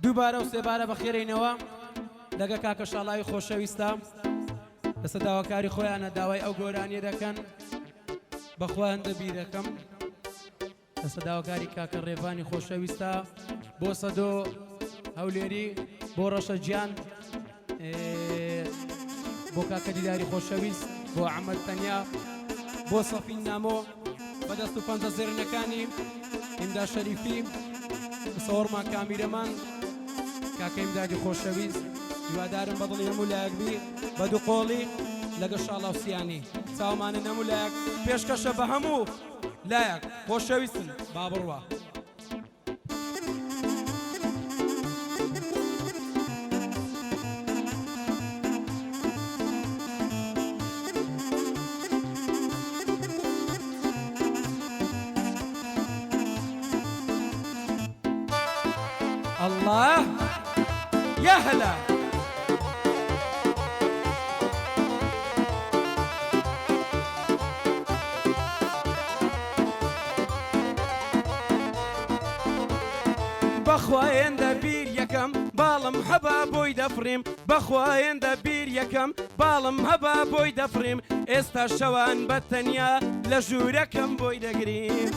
دووبارە و سێبارە بەخێرینەوە لەگە کاکە شاڵاوی خۆشەویستە لەسەر داواکاری خۆیانە داوای ئەو گۆرانیە دەکەن بەخوا هەندە بیرەکەم لەسەر داواکاری کاکە ڕێڤانی خۆشەویستە بۆ سەدۆ هەولێری بۆ ڕەشە گیان بۆ کاکە دیداری خۆشەویست بۆ عەمەد تەنیا بۆ سەفین نامۆ بەدەست و پەنجە زێرنەکانی ئیمدا شەریفی سەوەڕما کامیرەمان کاکە ئیمدادی خۆشەویست هیوادارم بەدڵی هەموو لایەکبی بە دوو قۆڵی لەگە شاڵاو سیانی چاومانە هەموو لایەک پێشکەشە بە هەموو لایەک خۆشەویستن با بڕوە الله يا هلا بخواين دبير يكم بالم هبا بوي دفريم بخواين دبير يكم بالم هبا بوي دفريم استا شوان بتنيا لجوركم بوي دقريم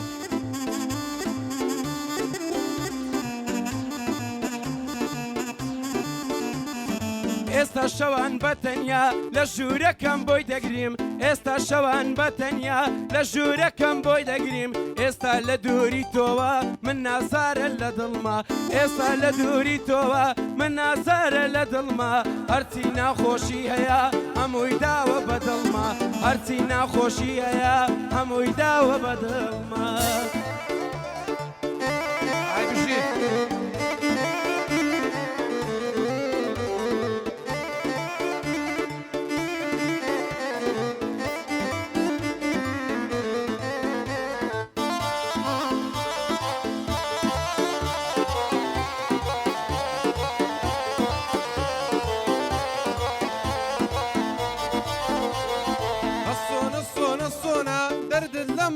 ئێستا شەوان بەتەنیا لە ژوورەکەم بۆی دەگریم ئێستا شەوان بەتەنیا لە ژوورەکەم بۆی دەگریم ئێستا لە دووری تۆوە من نازارە لە دڵما ئێستا لە دووری تۆوە من نازارە لە دڵما هەرچی ناخۆشی هەیە هەمووی داوە بە دڵما هەرچی ناخۆشی هەیە هەمووی داوە بە دڵما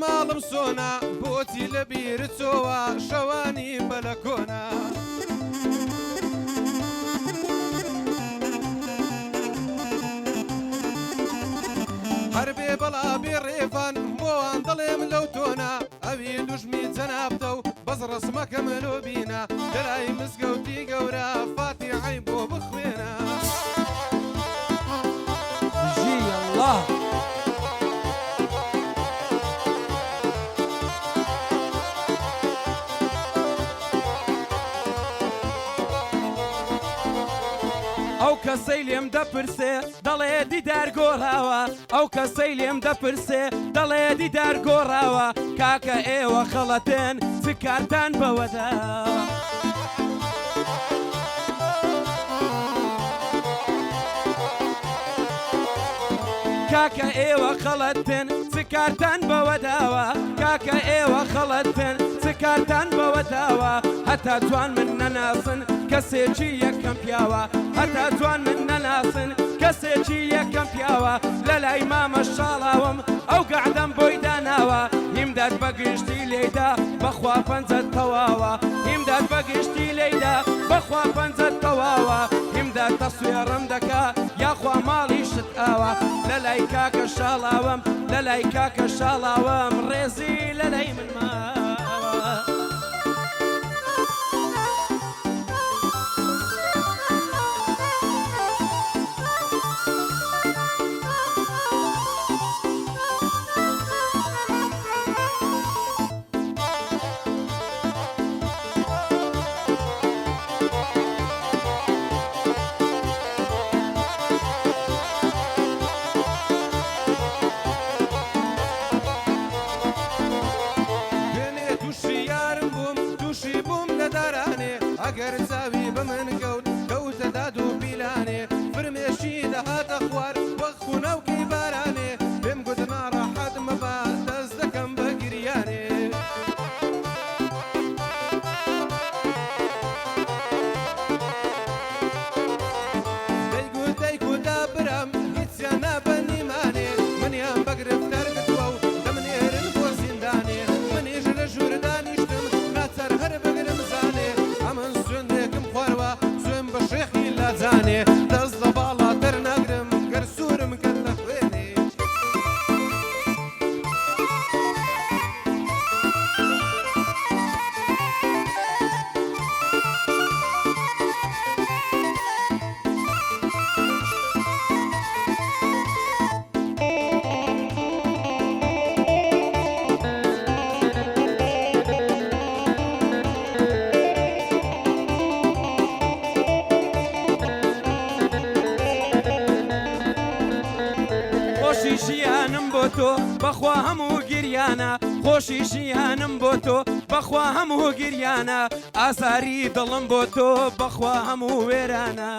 ماڵم سۆنا بۆچی لە بیرت چۆوە شەوانی بەلەکۆنا هەر بێ بەڵا بێ ڕێفان بۆوان دەڵێم لەو تۆنا ئەوی دوژمی جەنابتە و بەس ڕسمەکە مەلۆ بینە دەلای مزگەوتی گەورە فاتیحەی بۆ بخوێنە ژی الله ئەو کەسەی لێم دەپرسێ دەڵێ دیدار گۆڕاوە ئەو کەسەی لێم دەپرسێ دەڵێ دیدار گۆڕاوە کاکە ئێوە خەڵەتێن چ کارتان بەوەداوە کاکە ئێوە خەڵەتن چ کارتان بەوەداوە کاکە ئێوە خەڵەتن چ کارتان بەوەداوە هەتا جوان من نەناسن کەسێکی یەکەم پیاوە هەتا جوان من نەناسن کەسێکی یەکەم پیاوە لە لای مامە شاڵاوم ئەو گەعدەم بۆی داناوە هیمداد بەگشتی لێیدا بەخوا پەنجەت تەواوە هیمداد بەگشتی لێیدا بەخوا پەنجەت تەواوە هیمداد تەسوێڕم دەکا یاخوا ماڵی شت ئاوە لە لای کاکە شاڵاوم لە لای کاکە شاڵاوم ڕێزی لە لای من ماوە ئەگەر چاوی بە من کەوتە داد و بیلانێ فرمێشی دەهاتە خوار وەک خونەوکی بارانێ پێم گوت ناڕەحەت مەبا دەست دەکەم بە گریانێ دەیگوت دەیگوتا برام هیچیان نابە نیمانێ منیان بە گرفتەر کردووە و دەمنێرن بۆ زیندانێ منیش لە ژوور دانیشتم ناچەر هەر بگرم زانێ ئەمن سوێندێکم خوارەوە نازانێ دەست لە باڵا دەرنەگرم گەر سوورم کرد لە خوێنێ خۆشی ژیانم بۆ تۆ بەخوا هەموو گریانە خۆشی ژیانم بۆ تۆ بەخوا هەموو گریانە ئازاری دڵم بۆ تۆ بەخوا هەموو وێرانە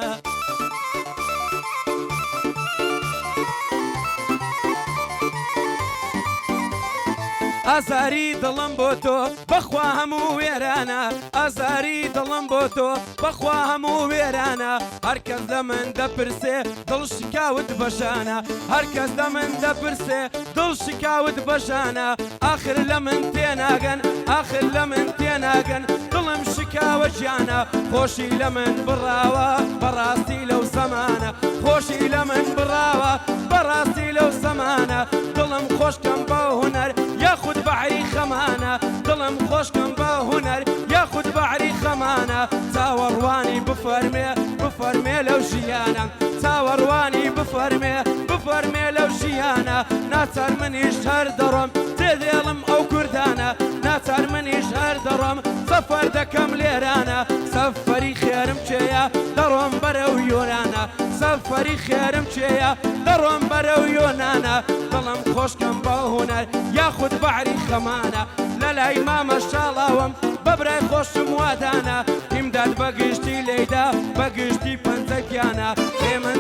ئازاری دڵم بۆ تۆ بەخوا هەموو وێرانە ئازاری دڵم بۆ تۆ بەخوا هەموو وێرانە هەرکەس لە من دەپرسێ دڵ شکاوت بەشانە هەرکەس لە من دەپرسێ دڵ شکاوت بەشانە ئاخر لە من تێناگەن ئاخر لە من تێناگەن دڵم شکاوە گیانە خۆشی لە من بڕاوە بەڕاستی لەو زەمانە خۆشی لە من بڕاوە بەڕاستی لەو زەمانە دڵم خۆشکەم بە هونەر یاخود بەعری خەمانە دڵم خۆشکەم بە هونەر یاخود بەعری خەمانە چاوەڕوانی بفەرمێ بفەرمێ لەو ژیانە چاوەڕوانی بفەرمێ بفەرمێ لەو ژیانە ناچار منیش هەر دەڕۆم تێدێڵم ئەو کوردانە ناچار منیش هەر دەڕۆم سەفەر دەکەم لێرانە سەفەری خێرم چێیە دەڕۆم بەرەو یۆنانە سەفەری خێرم چێیە دەڕۆم بەرەو یۆنانە دڵم خۆشکەم بە هونەر یاخود بەعری خەمانە لە لای مامە شاڵاوم بەبرای خۆشم وادانە ئیمداد بەگشتی لێیدا بەگشتی پەنجە پیانە لێ من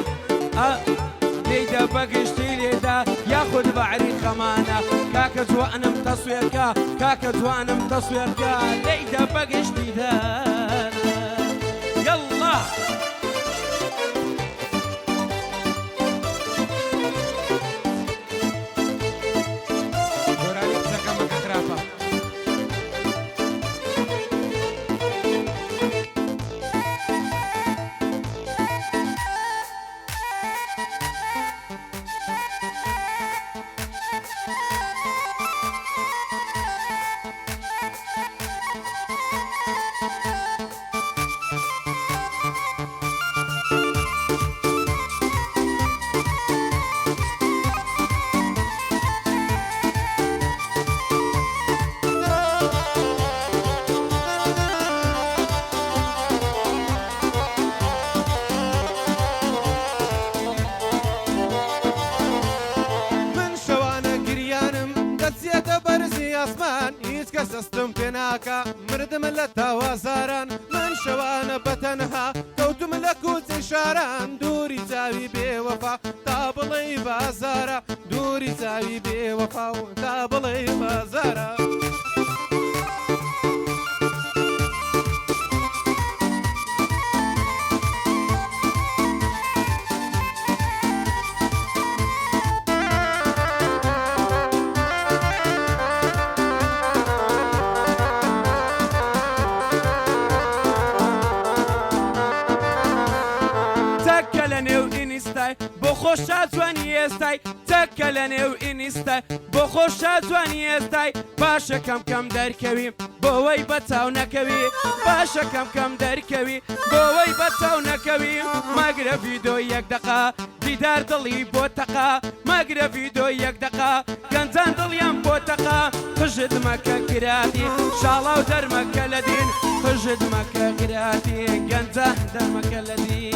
لێیدا بەگشتی لێدا یاخود بەعری خەمانە کاکە جوانم تەسوێرکە کاکە جوانم تەسوێرکە لێیدا بەگشتی دانە یەڵڵا گۆرانی قسەکەمەکە خراپە ئاسمان هیچ کەس دەستم پێ ناکە مردم لە تاوازاران من شەوانە بەتەنها کەوتم لە کوچەی شاران دووری چاوی بێوەفا تا بڵێ بازارە دووری چاوی بێوەفا و تا بڵێ بازارە بۆ خۆشە جوانی ئێستای تەکە لە نێو ئینیستای بۆ خۆشە جوانی ئێستای باشە کەم کەم دەرکەوی بۆەوەی بە چاو نەکەوی باشە کەم کەم دەرکەوی بۆەوەی بە چاو نەکەوی ماگرە ڤیدۆی یەک دەقا دیدار دڵی بۆ تەقا ماگرە ڤیدۆی یەک دەقا گەنجان دڵیان بۆ تەقا قژت مەکە گراتی شاڵاو دەرمەکە لە دین قژت مەکە گراتی گەنجان دەرمەکە لە دین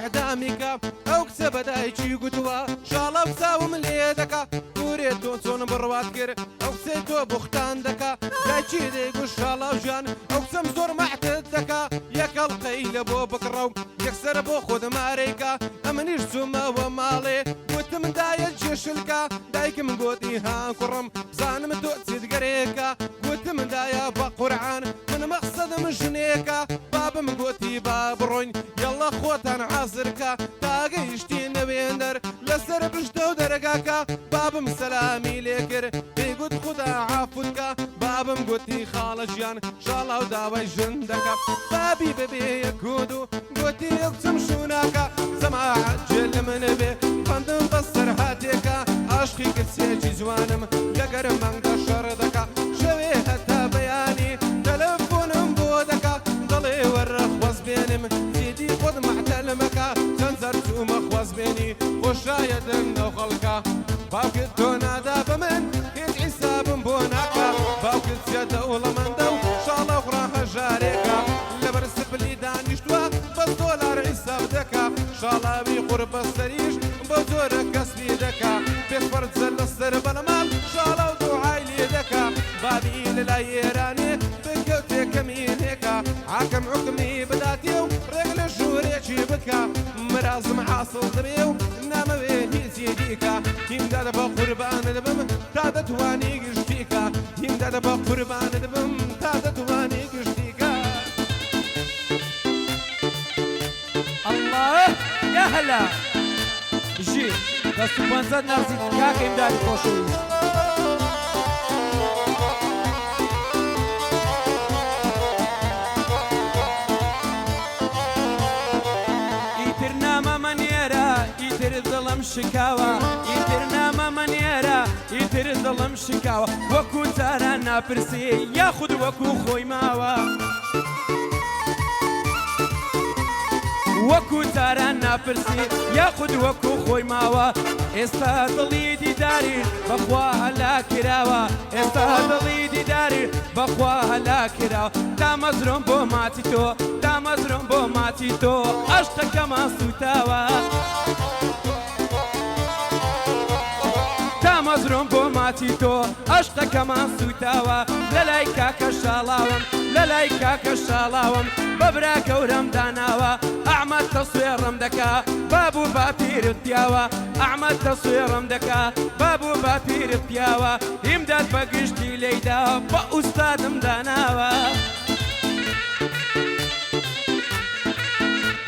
ئەعدامیکە ئەو کچە بەدایکی گوتووە شاڵە و چاوم لێ دەکا پورێ تۆ چۆن بڕوات کرد ئەو کچەی تۆ بوختان دەکا دایکی دەیگوت شاڵە و ژیان ئەو کچەم زۆر مەعتد دەکا یەکە کەڵقەی لە بۆ بکڕە و یەکسەر بۆ خۆدەمارێکە ئەمەنیش چوومەوە ماڵێ گوتم دایە جێشلکە دایکم گوتی ها کوڕم زانم تۆ چیتگەرێکە گوتم دایە بە قورعان من مەقسەدم ژنێکە بابم گوتی با بڕۆین یەڵە خۆتان حازرکە تاگەیشتی نەوێندەر لەسەر پشتە و دەرەگاکە بابم سەلامی لێ کرد پێیگوت خوددا عافوتکە بابم گوتی خاڵە ژیان شاڵا و داوای ژن دەکە بابی بەبێ یەکود و گوتی ئەوچم شووناکە زەماعەت جێ لە منە بێ فەندم بەسەر هاتێکە عاشقی کچێکی جوانم لەگەر مەنگە شەڕ دەکە شەوێ هەتا بەیانی تەلەفۆنم بۆ دەکە دەڵێ وەرە خۆز بێنم زیدی خۆت مەحتەلمەکە چەند جار چوومە خۆز بێنی خۆشایەدن نەو خەڵکە باوکت تۆ نادا بە من هیچ حیسابم بۆ ناکە باوکت چێتە وڵەمەندە و شاڵە خوڕا هەژارێکە لەبەر سپلی دانیشتووە بەس دۆلار حیساب دەکا شاڵاوی قوربە سەریش بە زۆرە کەسبی دەکا پێشبەرجە لەسەر بەلەماڵ شاڵە و دوعای لێ دەکا بابی لەلای ئێرانێ بکەوتێ کەمینێکە حاکم حکمی بداتێ و ڕێک لە ژوورێکی بکە مرازم حاصڵ دەبێ و نامەوێ هیچی دیکە هیمدادە بە قوربانە دەبم تا دەتوانی گشتیکە هیمدادە بە قوربانە دەبم تا دەتوانی گشتیکە الله يا هلا جي بس بنزل نفسي كاك امداد خوشوي يترنا ما منيرا يتر الظلم شكاوى يترنا ما منيرا يتر الظلم شكاوى وكو تارانا برسي ياخد وكو خوي ماوى وەکو تاران ناپرسی یاخود وەکو خۆی ماوە ئێستا دڵی دیداری بەخوا هەلا کراوە ئێستا دڵی دیداری بەخوا هەلا کراوە دامەزرۆم بۆ ماتی تۆ دامەزرۆم بۆ ماتی تۆ عەشقەکەمان سوتاوە دامەزرۆم بۆ ماتی تۆ عەشقەکەمان سوتاوە لەلای کاکە شاڵاوم لەلای کاکە شاڵاوم بەبرا گەورەم داناوە ئەحمەد تەسوێڕم دەکا بابوو باپیرت پیاوە ئەحمەد تەسوێڕم دەکا بابوو باپیرت پیاوە هیمداد بە گشتی لێیدا بە ئوستادم داناوە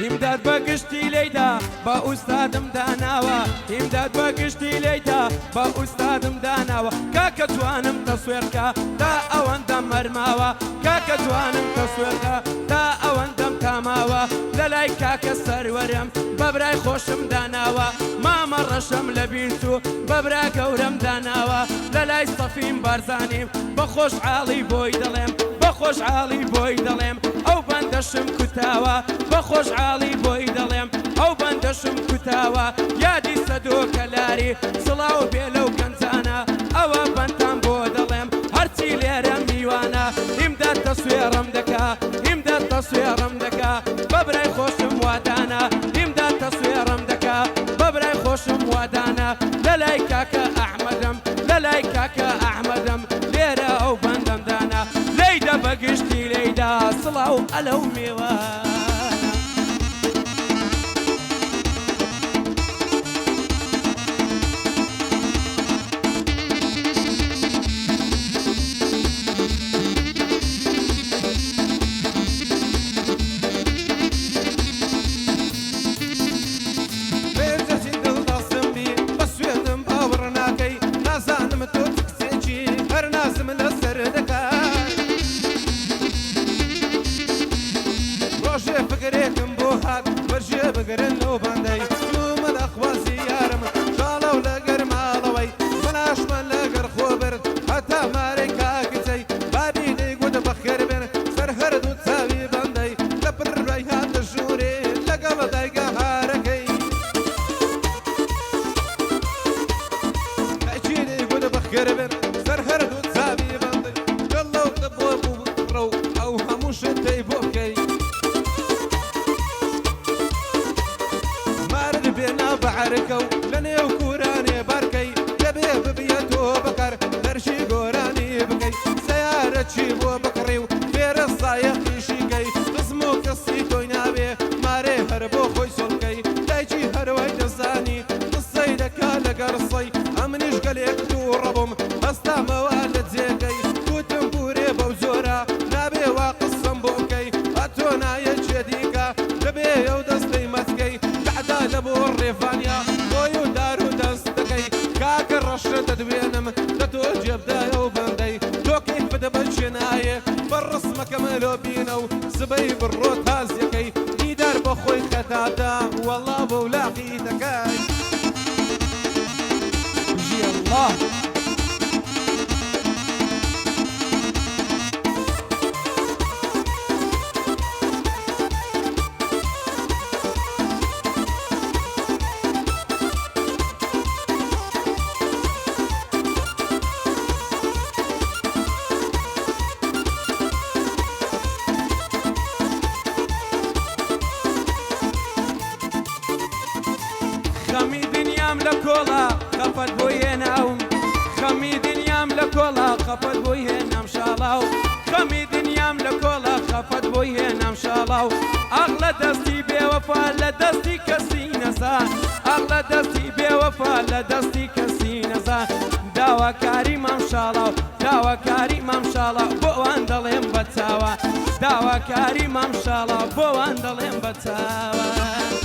هیمداد بە گشتی لێیدا بە ئوستادم داناوە هیمداد بە گشتی لێیدا بە ئوستادم داناوە کاکە توانم تەسوێرکە تا ئەوەندەم مەرماوە کاکە توانم تەسوێرکە تا ئەوەندەم تاماوە لەلای کاکە سەروەرم بەبرای خۆشم داناوە مامە ڕەشەم لە بیرت و بەبرا گەورەم داناوە لەلای سەفیم بارزانیم بە خۆشحاڵی بۆی دەڵێم بە خۆشحاڵی بۆی دەڵێم ئەو بەندەشم کوتاوە بە خۆشحاڵی بۆی دەڵێم ئەو بەندەشم کوتاوە یادی سەدۆکە لاری سڵاو بێ لەو گەنجانە ئەوە بەندان بۆ دەڵێم هەرچی لێرە میوانە هیمداد تەسوێڕم دەکا هیمداد تەسوێڕم دەکا بەبرای خۆشم وادانە هیمداد تەسوێڕم دەکا بەبرای خۆشم وادانە لەلای کاکە ئەحمەدم لەلای کاکە ئەحمەدم لێرە ئەو بەندەم دانا لێیدا بەگشتی لێیدا سڵاو ئەلەو میوە چی بۆ بکڕی و فێرە سایەقیشی گەی قزم و کەسی بۆ ڕێفانیا بۆی و دار و دەست دەکەی کاکە ڕەشە دەدوێنم لە تۆ جێبدایە و بەندەی تۆ کەیفە دەبەچێنایە بە ڕسمەکە مەلۆ بینە و سبەی بڕۆ تازیەکەی دیدار بە خۆی خەتادا وەڵا بۆ ولاقی دەکەی بژی الله خەمی دنیام لە کۆڵا خەفەت بۆی هێناوم خەمی دنیام لە کۆڵا خەفەت بۆی هێنام شاڵاو خەمی دنیام لە کۆڵا خەفەت بۆی هێنام شاڵاو ئاغ لە دەستی بێوەفا لە دەستی کەسی نەزا ئاغ لە دەستی بێوەفا لە دەستی کەسی نەزا داواکاری مام شاڵاو داواکاری مام شاڵاو بۆ ئەوان دەڵێم بە چاوە داواکاری مام شاڵاو بۆ ئەوان دەڵێم بە چاوە